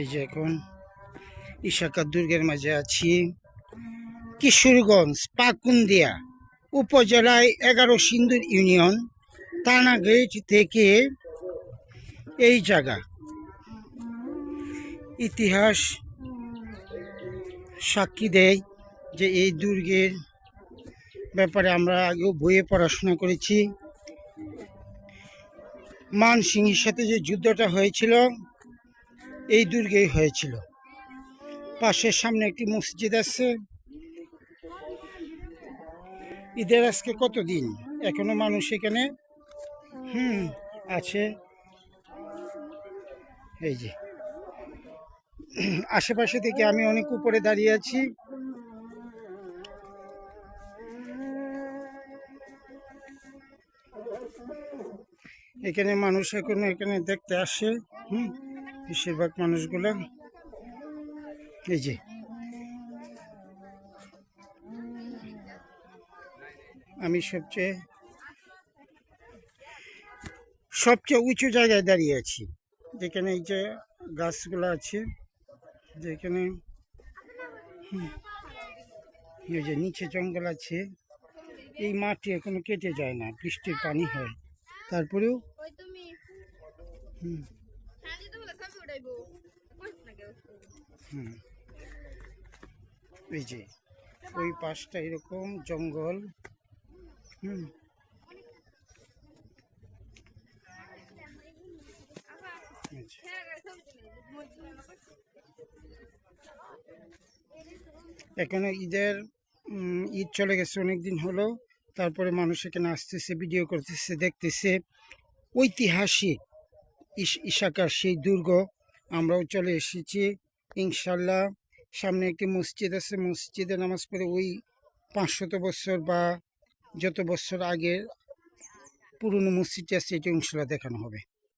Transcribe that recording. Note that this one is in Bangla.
এই যে এখন ইশাকা দুর্গের মাঝে আছি। কিশোরগঞ্জ পাকুন্দিয়া উপজেলায় 11 সিন্দুর ইউনিয়ন থানা গেট থেকে এই জায়গা ইতিহাস সাক্ষী দেয় যে এই দুর্গের ব্যাপারে আমরা আগেও বইয়ে পড়াশোনা করেছি। মান সিংহের সাথে যে যুদ্ধটা হয়েছিল এই দুর্গেই হয়েছিল। পাশের সামনে একটি মসজিদ আছে। ঈদের আজকে কতদিন, এখনো মানুষ এখানে আছে। এই যে আশেপাশে থেকে আমি অনেক উপরে দাঁড়িয়ে আছি। এখানে মানুষ এখনো এখানে দেখতে আসে। বেশিরভাগ মানুষগুলো এই যে আমি সবচেয়ে উঁচু জায়গায় দাঁড়িয়ে আছি, যেখানে এই যে গাছগুলো আছে, যেখানে এই যে নিচে জঙ্গল আছে। এই মাটি এখনো কেটে যায় না, বৃষ্টির পানি হয় তারপরেও। এই যে ওই পাশটা এরকম জঙ্গল। এখানে ঈদ চলে গেছে অনেকদিন হলো, তারপরে মানুষ এখানে আসতেছে, ভিডিও করতেছে, দেখতেছে। ঐতিহাসিক ইশাকার সেই দুর্গ আমরাও চলে এসেছি ইনশাল্লাহ। সামনে একটি মসজিদ আছে, মসজিদে নামাজ পড়ে ওই 500 বছর বা যত বছর আগের পুরনো মসজিদটি আছে এটা ইনশাল্লাহ দেখানো হবে।